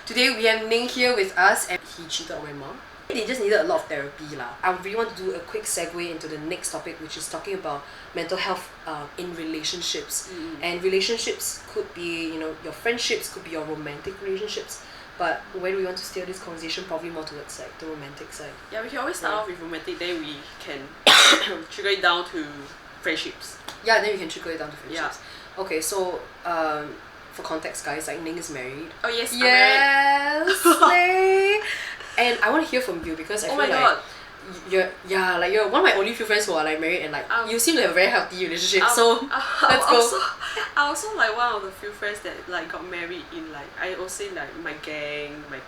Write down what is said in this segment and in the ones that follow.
Today we have Ning here with us, and he cheated on my mom. They just needed a lot of therapy lah. I really want to do a quick segue into the next topic, which is talking about mental health in relationships. And relationships could be, you know, your friendships, could be your romantic relationships. But where do we want to steer this conversation? Probably more towards like the romantic side. Yeah, we can always start off with romantic, then we can trigger it down to friendships. Yeah, then we can trigger it down to friendships. Yeah. Okay, so for context, guys, like Ning is married. Oh yes, yes, slay. And I want to hear from you because I feel like you're one of my only few friends who are like married and like you seem to have a very healthy relationship. So let's go. I also like one of the few friends that like got married in like I would say like my gang, my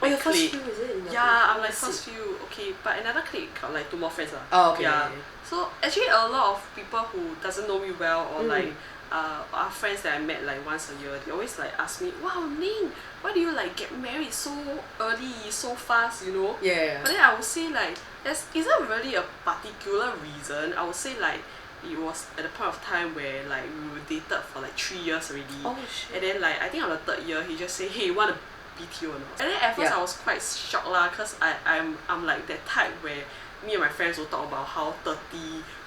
your first few is it? I'm like first few. Okay, but another clique got like 2 more friends lah. Oh okay. Yeah. So actually a lot of people who doesn't know me well or like our friends that I met like once a year, they always like ask me, wow Ning, why do you like get married so early, so fast, you know? Yeah. But then I would say like there isn't really a particular reason. I would say like it was at the point of time where like we were dated for like 3 years already. Oh shit. And then like I think on the 3rd year he just say, hey, you want a BTO or not? And then at first I was quite shocked lah, cause I'm like that type where me and my friends will talk about how 30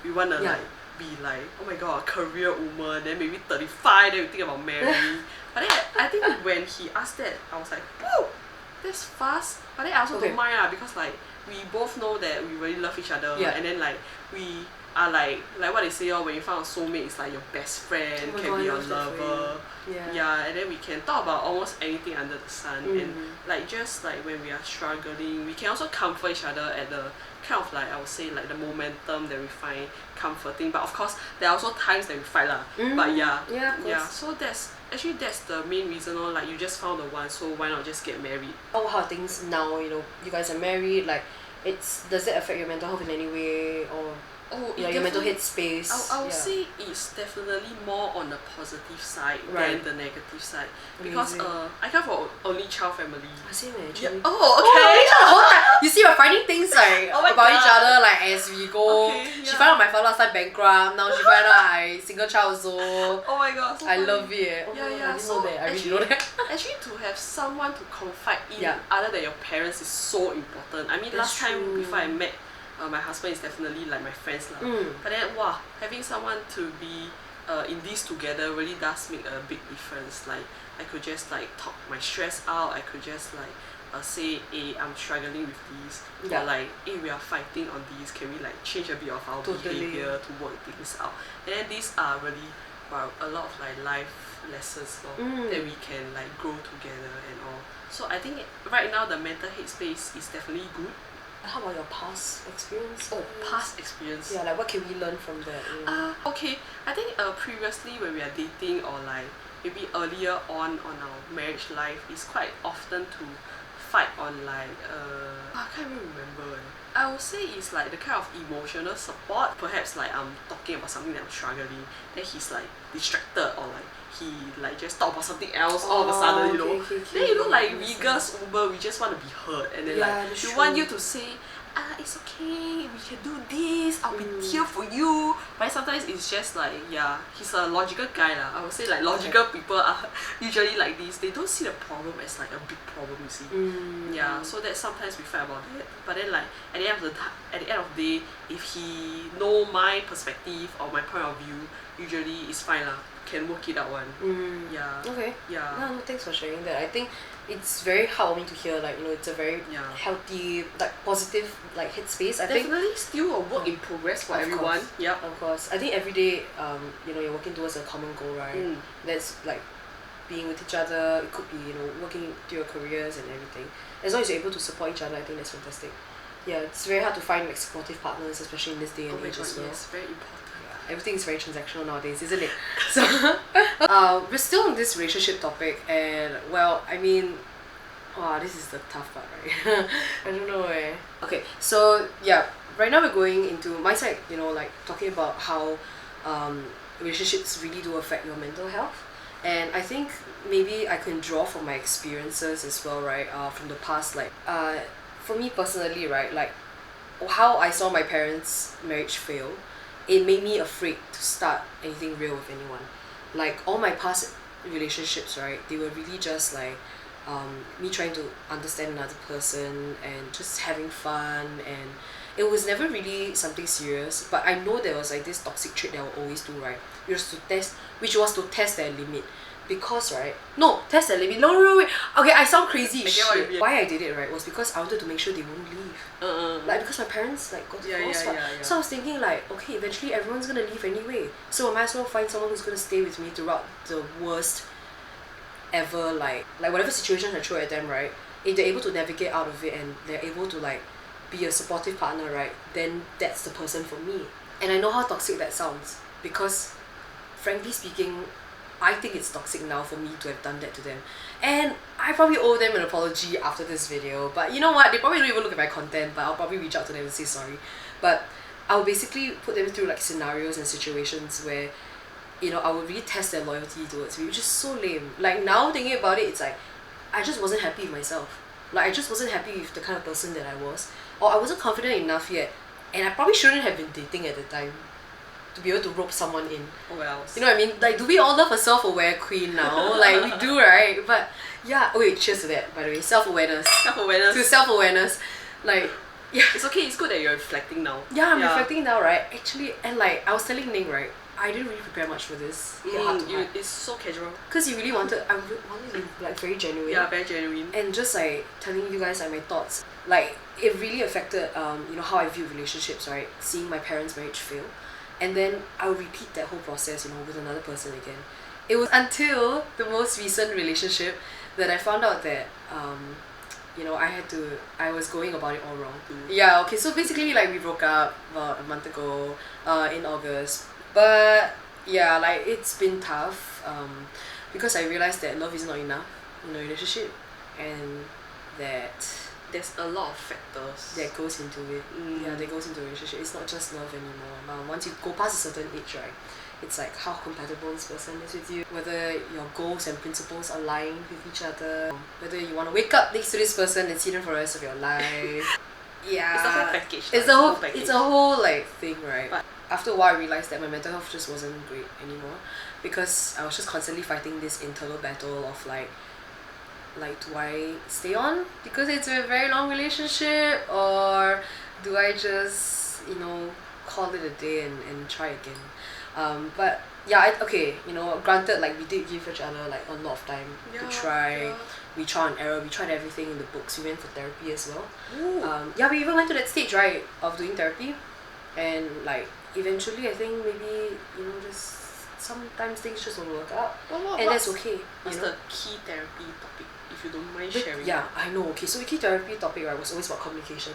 we wanna like be like, oh my god, a career woman, then maybe 35, then we think about marrying. But then I think when he asked that, I was like, whoa, that's fast. But then I also don't mind lah, because like we both know that we really love each other, and then like we are like what they say, when you find a soulmate, it's like your best friend, can be your lover. Yeah, and then we can talk about almost anything under the sun. And like just like when we are struggling, we can also comfort each other at the kind of like I would say like the momentum that we find comforting. But of course there are also times that we fight lah. But so that's the main reason lor. Like you just found the one, so why not just get married? How are things now? You know, you guys are married. Like, does it affect your mental health in any way, or your mental headspace? I would say it's definitely more on the positive side than the negative side. Because I come from only child family. Same actually. Oh, okay. You see, we're finding things like about each other like as we go. She found out my father last time bankrupt. Now she found out I single child also. Oh my god, so I love it. I didn't know that. I really know that. Actually, to have someone to confide in other than your parents is so important. I mean, last time before I met my husband is definitely like my friends lah. But then having someone to be in this together really does make a big difference. Like I could just like talk my stress out. I could just like say, hey, I'm struggling with this, or like, hey, we are fighting on this, can we like change a bit of our behavior to work things out? And then these are really a lot of like life lessons that we can like grow together and all. So I think right now the mental headspace is definitely good. How about your past experience? Past experience. Yeah, like what can we learn from that? Okay, I think previously when we are dating or like maybe earlier on our marriage life, it's quite often to fight on like I can't even remember. I would say it's like the kind of emotional support. Perhaps like I'm talking about something that I'm struggling, then he's like distracted, or like he like just talk about something else all of a sudden, you know. Then you know like we girls Uber, we just want to be heard, and then like we want you to say, it's okay, we can do this, I'll be here for you. But sometimes it's just like, he's a logical guy lah. I would say like logical people are usually like this. They don't see the problem as like a big problem, you see. So that sometimes we fight about it. But then like at the end of the day, if he know my perspective or my point of view, usually it's fine lah. Can work it out one. Okay. No, thanks for sharing that. I think it's very heartwarming to hear, like, you know, it's a very healthy, like positive like headspace. I think definitely still a work in progress for everyone. Of course. I think every day you know, you're working towards a common goal, right? That's like being with each other. It could be, you know, working to your careers and everything. As long as you're able to support each other, I think that's fantastic. Yeah, it's very hard to find like supportive partners, especially in this day and age as well. Yes, very important. Everything is very transactional nowadays, isn't it? So we're still on this relationship topic, and well, I mean, this is the tough part, right? I don't know Okay, so right now we're going into my side, you know, like talking about how relationships really do affect your mental health. And I think maybe I can draw from my experiences as well, right? From the past, like for me personally, right, like how I saw my parents' marriage fail, it made me afraid to start anything real with anyone. Like all my past relationships, right, they were really just like me trying to understand another person and just having fun, and it was never really something serious. But I know there was like this toxic trait that I would always do, right? Which was to test their limit. Because test their limit. No, wait. Okay, I sound crazy. Shit. Why I did it, right, was because I wanted to make sure they won't leave. Like, because my parents like got divorced. So I was thinking like, okay, eventually everyone's gonna leave anyway. So I might as well find someone who's gonna stay with me throughout the worst ever, like whatever situation I throw at them, right? If they're able to navigate out of it and they're able to like be a supportive partner, right, then that's the person for me. And I know how toxic that sounds, because frankly speaking, I think it's toxic now for me to have done that to them. And I probably owe them an apology after this video, but you know what, they probably don't even look at my content, but I'll probably reach out to them and say sorry. But I'll basically put them through like scenarios and situations where, you know, I would really test their loyalty towards me, which is so lame. Like, now thinking about it, it's like I just wasn't happy with myself. Like, I just wasn't happy with the kind of person that I was, or I wasn't confident enough yet, and I probably shouldn't have been dating at the time to be able to rope someone in. Well, you know what I mean? Like, do we all love a self-aware queen now? Like, we do, right? But yeah, wait, cheers to that, by the way. Self-awareness. Self-awareness. To self-awareness. Like, yeah. It's okay, it's good that you're reflecting now. Yeah, I'm reflecting now, right? Actually, and like, I was telling Ning, right, I didn't really prepare much for this. It's so casual. Because you really I wanted to be like very genuine. Yeah, very genuine. And just like telling you guys like my thoughts. Like, it really affected you know, how I view relationships, right? Seeing my parents' marriage fail. And then I would repeat that whole process, you know, with another person again. It was until the most recent relationship that I found out that you know, I was going about it all wrong. Yeah, okay, so basically like we broke up about a month ago in August. But yeah, like, it's been tough because I realized that love is not enough in a relationship, and that there's a lot of factors that goes into it. Yeah, that goes into a relationship. It's not just love anymore. Once you go past a certain age, right, it's like how compatible this person is with you, whether your goals and principles align with each other, whether you want to wake up next to this person and see them for the rest of your life. Yeah, it's a whole package. It's a whole like thing, right? But after a while, I realized that my mental health just wasn't great anymore, because I was just constantly fighting this internal battle of like, do I stay on because it's a very long relationship, or do I just, you know, call it a day and try again? But yeah, okay, you know, granted, like, we did give each other like a lot of time to try. Yeah. We tried and error. We tried everything in the books. We went for therapy as well. Yeah, we even went to that stage, right, of doing therapy, and like eventually, I think maybe, you know, just sometimes things just don't work out, and that's okay. What's the key therapy topic, if you don't mind sharing? Yeah, I know. Okay, so the key therapy topic, right, was always about communication.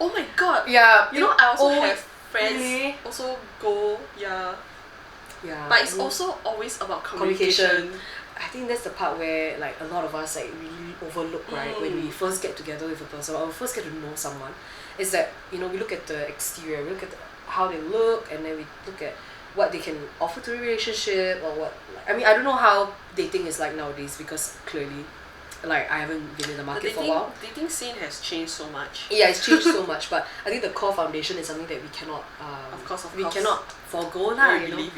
Oh my god. Yeah. You know, I also have friends also go. Yeah. But it's also always about communication. I think that's the part where like a lot of us like really overlook, right, when we first get together with a person or first get to know someone, is that, you know, we look at the exterior, we look at how they look, and then we look at what they can offer to a relationship, or what, I mean, I don't know how dating is like nowadays, because clearly, like, I haven't been in the market for a while. The dating scene has changed so much. Yeah, it's changed so much, but I think the core foundation is something that we cannot we cannot forego now, you know.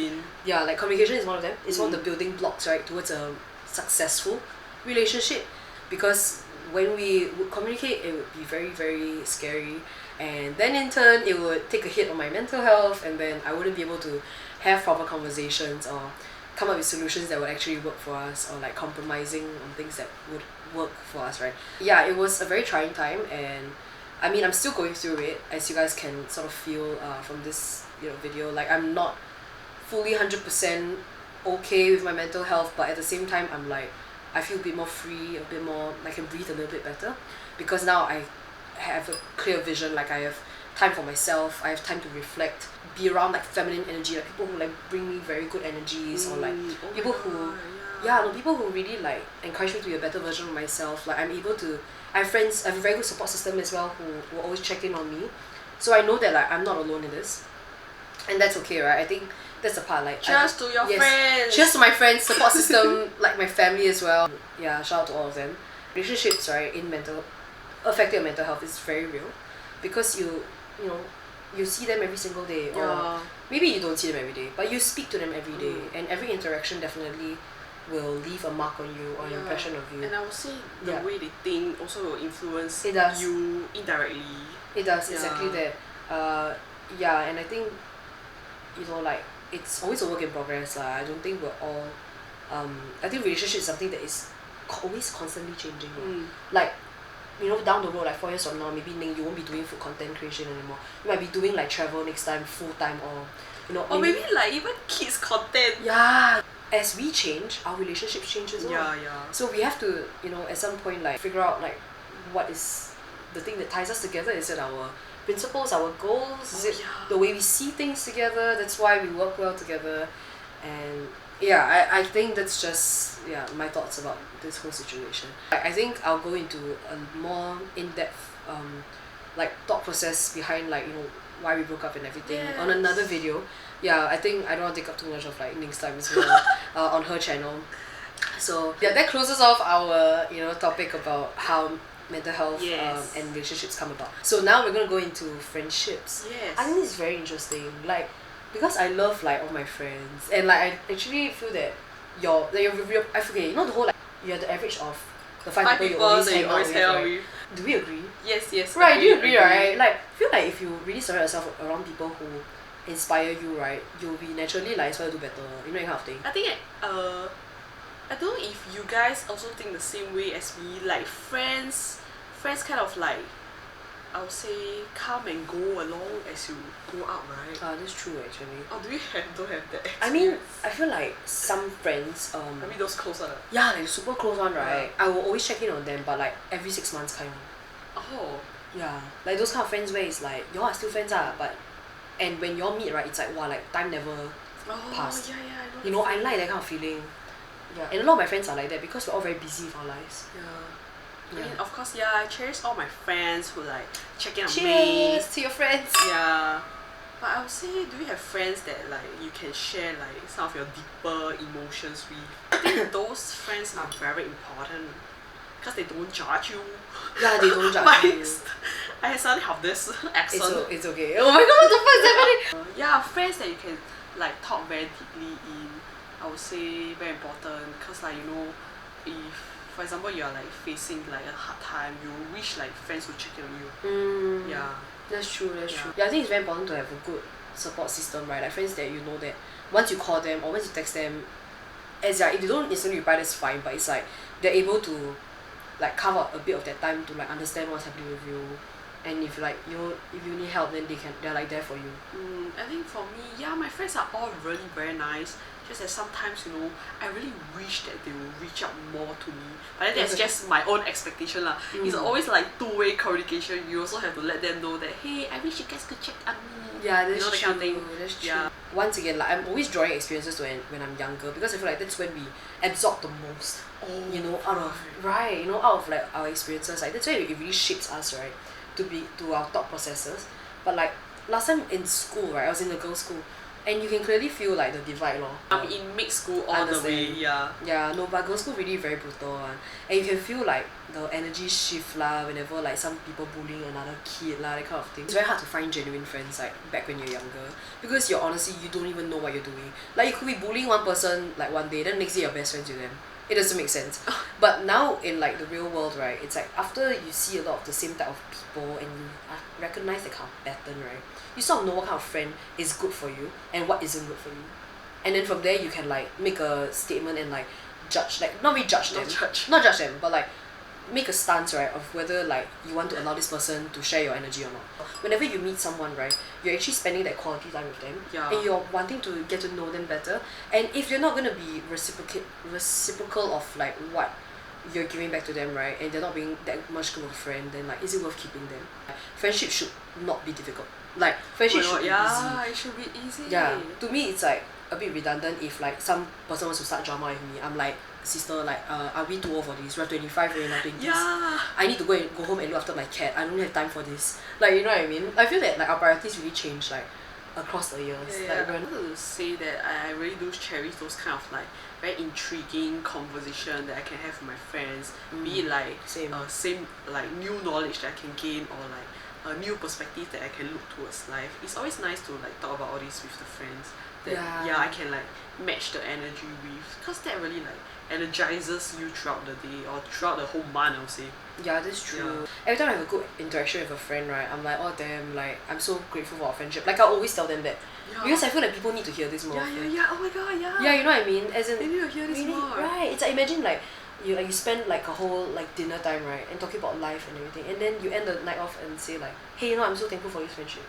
Yeah, like, communication is one of them. It's one of the building blocks, right, towards a successful relationship, because when we would communicate, it would be very, very scary, and then in turn it would take a hit on my mental health, and then I wouldn't be able to have proper conversations or come up with solutions that would actually work for us, or like compromising on things that would work for us, right? Yeah, it was a very trying time, and I mean, I'm still going through it, as you guys can sort of feel from this, you know, video. Like, I'm not fully 100% okay with my mental health, but at the same time, I'm like, I feel a bit more free, a bit more, I can breathe a little bit better, because now I have a clear vision. Like, I have time for myself, I have time to reflect, be around like feminine energy, like people who like bring me very good energies, or like people who people who really like encourage me to be a better version of myself. Like, I'm able to, I have friends, I have a very good support system as well, who will always check in on me, so I know that like I'm not alone in this, and that's okay, right? I think that's the part, like, cheers to your friends. Cheers to my friends, support system, like my family as well. Yeah, shout out to all of them. Relationships, right, affecting your mental health is very real, because you know, you see them every single day, or maybe you don't see them every day, but you speak to them every day, and every interaction definitely will leave a mark on you or an impression of you. And I would say the Yeah. way they think also will influence It does. you indirectly. It does, Yeah. exactly that. Yeah, and I think, you know, like, it's always a work in progress. I don't think we're all, I think relationship is something that is always constantly changing. Like, you know, down the road, like 4 years from now, maybe Ning, you won't be doing food content creation anymore. You might be doing like travel next time, full time, or, you know, Or maybe like even kids content. yeah. As we change, our relationships change as well. Yeah. So we have to, you know, at some point, like, figure out like what is the thing that ties us together. Is it our principles, our goals? Is it the way we see things together? That's why we work well together. And yeah, I think that's just my thoughts about this whole situation. I think I'll go into a more in-depth like thought process behind, like, you know, why we broke up and everything on another video. Yeah, I think I don't want to take up too much of like Ning's time as well on her channel. So yeah, that closes off our, you know, topic about how mental health and relationships come about. So now we're gonna go into friendships. I think this is very interesting. Like, because I love like all my friends, and like I actually feel that I forget, you know, the whole like you're the average of the five people you always hang out with, right? Do we agree? Yes. Right, do you agree, right? Like, I feel like if you really surround yourself around people who inspire you, right, you'll be naturally like inspired to do better, you know, that kind of thing. I think I don't know if you guys also think the same way as me. Like friends kind of like, I would say, come and go along as you grow up, right? That's true actually. Or do you don't have that experience? I mean, I feel like some friends, I mean those close one. yeah, like super close one, right? I will always check in on them, but like every 6 months kind of. Oh. Yeah, like those kind of friends where it's like y'all are still friends, but and when y'all meet, right, it's like wow, like time never passed. Yeah, I know. You know, I like that kind of feeling. Yeah, and a lot of my friends are like that because we're all very busy with our lives. I mean, of course, I cherish all my friends who like check in on me. Cheers to your friends. Yeah. But I would say, do you have friends that like you can share like some of your deeper emotions with? I think those friends are very important because they don't judge you. Yeah, they don't judge you. I suddenly have this accent. It's okay. Oh my god, what the fuck is happening? Yeah, friends that you can like talk very deeply in, I would say very important because, like, you know, if for example you're like facing like a hard time, you wish like friends would check in on you. Yeah. That's true. Yeah, I think it's very important to have a good support system, right? Like friends that you know that once you call them or once you text them, if they don't instantly reply, that's fine, but it's like they're able to like carve out a bit of their time to like understand what's happening with you. And if like if you need help, then they're like there for you. I think for me, my friends are all really very nice. Just that sometimes, you know, I really wish that they will reach out more to me. But then that's just my own expectation lah. It's always like two-way communication. You also have to let them know that, hey, I wish you guys could check on me. Yeah, that's you know, true. Kind of thing. That's true. Yeah. Once again, like I'm always drawing experiences when I'm younger because I feel like that's when we absorb the most. You know, out of like our experiences, like that's why it really shapes us, right? To our thought processes. But like last time in school, right, I was in a girls' school, and you can clearly feel like the divide, lor. I'm in mixed school all the way. Yeah, no, but girls' school really very brutal one. And you can feel like the energy shift lah whenever like some people bullying another kid lah, that kind of thing. It's very hard to find genuine friends like back when you're younger because you're honestly, you don't even know what you're doing. Like you could be bullying one person like one day, then next day you're best friends with them. It doesn't make sense. But now in like the real world, right, it's like after you see a lot of the same type of people and you recognize the kind of pattern, right, you sort of know what kind of friend is good for you and what isn't good for you. And then from there you can like make a statement and like judge, like not really judge them, not judge them, but like make a stance, right, of whether like you want to allow this person to share your energy or not. Whenever you meet someone, right, you're actually spending that quality time with them, and you're wanting to get to know them better. And if you're not gonna be reciprocal of like what you're giving back to them, right, and they're not being that much good of a friend, then like is it worth keeping them? Friendship should not be difficult. Like friendship should be easy. It should be easy. Yeah, to me it's like a bit redundant if like some person wants to start drama with me. I'm like, sister, like are we too old for this? We're 25, we're in our 20s. I need to go home and look after my cat. I don't have time for this. Like, you know what I mean? I feel that like our priorities really change like across the years. Like, I want to say that I really do cherish those kind of like very intriguing conversation that I can have with my friends. Be it like same like new knowledge that I can gain or like a new perspective that I can look towards life. It's always nice to like talk about all this with the friends. that I can like match the energy with, because that really like energizes you throughout the day or throughout the whole month, I would say. Yeah, that's true. Every time I have a good interaction with a friend, right, I'm like, oh damn, like I'm so grateful for our friendship. Like I always tell them that. Because I feel like people need to hear this more. Yeah, oh my god, yeah. Yeah, you know what I mean? As in, they need to hear this more. Right. It's like, imagine like you spend like a whole like dinner time, right, and talking about life and everything, and then you end the night off and say like, hey, you know, I'm so thankful for this friendship.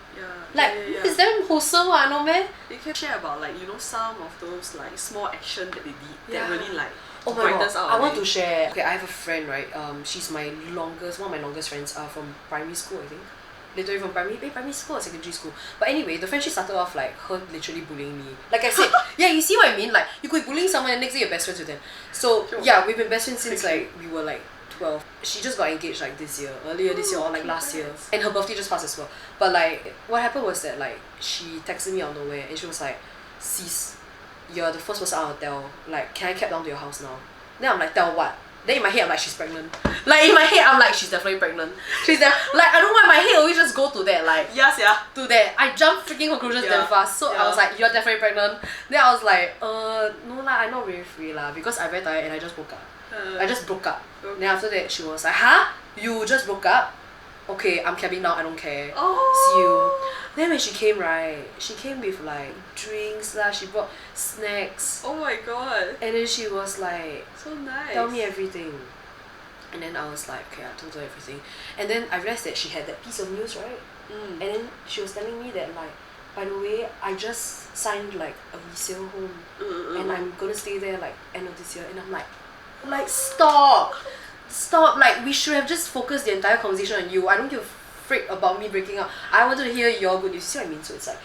Like it's damn wholesome, no man? You can share about like, you know, some of those like small action that they did that really like oh my god, I want to share. Okay, I have a friend, right? She's one of my longest friends from primary school, I think. Literally from primary school or secondary school. But anyway, the friendship started off like her literally bullying me. Like I said, yeah, you see what I mean? Like you could be bullying someone and next day you're best friends with them. So yeah, we've been best friends since like we were like 12. She just got engaged like earlier this year or like last year. And her birthday just passed as well. But like what happened was that like she texted me out of nowhere and she was like, sis, you're the first person I'll tell. Like, can I cab down to your house now? Then I'm like, tell what? Then in my head I'm like, she's pregnant. Like in my head I'm like, she's definitely pregnant. She's there. Like I don't know why my head always just go to that. Like to that. I jumped freaking conclusions damn fast. So I was like, you're definitely pregnant. Then I was like, no lah, I'm not very free lah, because I'm very tired and I just broke up. I just broke up. Then after that she was like, huh? You just broke up? Okay, I'm cabbing now, I don't care. See you. Then when she came, right, she came with like drinks lah, she brought snacks. Oh my god. And then she was like, so nice. Tell me everything. And then I was like, okay, I told her everything. And then I realized that she had that piece of news, right? And then she was telling me that like, by the way, I just signed like a resale home and I'm gonna stay there like end of this year. And I'm like stop, like we should have just focused the entire conversation on you. I don't give a frick about me breaking up. I wanted to hear your good news. See what I mean? So it's like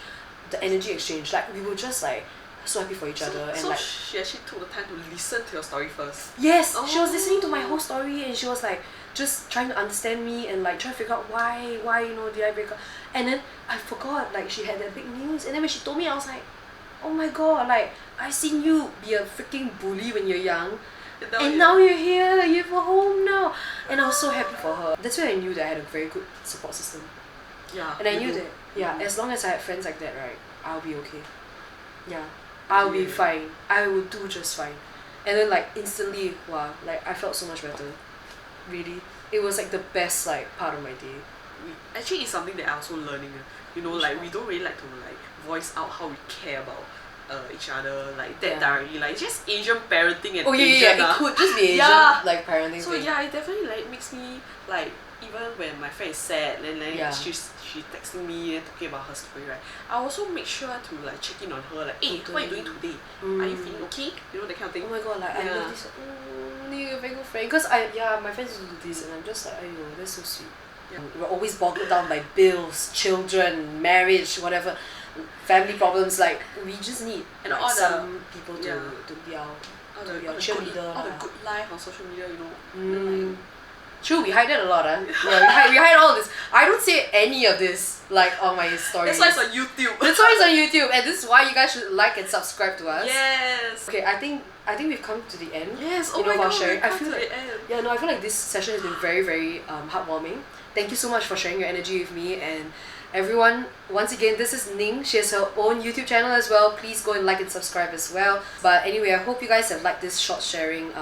the energy exchange, like we were just like so happy for each other. And so like she actually took the time to listen to your story first. Yes, she was listening to my whole story and she was like just trying to understand me and like trying to figure out why you know did I break up. And then I forgot like she had that big news, and then when she told me I was like, oh my god, like I seen you be a freaking bully when you're young. And now you're here, you have a home now. And I was so happy for her. That's when I knew that I had a very good support system. Yeah. And I knew that, as long as I had friends like that, right, I'll be okay. Yeah. I'll be fine. I will do just fine. And then like instantly, wow, like I felt so much better. Really. It was like the best like part of my day. Actually, it's something that I'm also learning. You know, like we don't really like to like voice out how we care about each other like that directly, like just Asian parenting and Asian it could just be Asian like parenting so thing. yeah, it definitely like makes me like, even when my friend is sad and then she texting me and talking about her story, right, I also make sure to like check in on her, like, hey, what are you doing today? Are you feeling okay? You know, that kind of thing. Oh my god, like I love this. You're a very good friend. Because my friends do this and I'm just like, ayo, that's so sweet. We're always boggled down by bills, children, marriage, whatever, family problems. Like we just need and like, all some people to be our cheerleader. All the good life on social media, you know. True, we hide it a lot, we hide all this. I don't say any of this like on my stories. That's why it's on YouTube. That's why it's on YouTube, and this is why you guys should like and subscribe to us. Yes. Okay, I think we've come to the end. Yes. Oh my god, sharing. I feel like I feel like this session has been very, very heartwarming. Thank you so much for sharing your energy with me. And everyone, once again, this is Ning. She has her own YouTube channel as well. Please go and like and subscribe as well. But anyway, I hope you guys have liked this short sharing,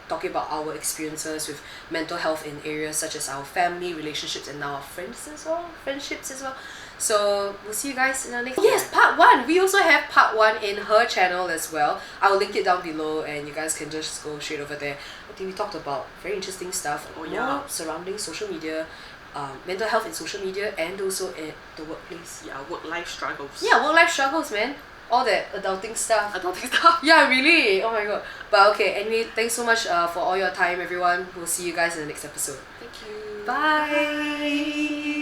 talking about our experiences with mental health in areas such as our family, relationships, and now our friendships as well. So we'll see you guys in the next part 1. We also have part 1 in her channel as well. I will link it down below and you guys can just go straight over there. I think we talked about very interesting stuff surrounding social media, mental health in social media, and also at the workplace. Work-life struggles. Work-life struggles, man. All that adulting stuff. Yeah, really. Oh my god. But okay, anyway, thanks so much for all your time, everyone. We'll see you guys in the next episode. Thank you. Bye.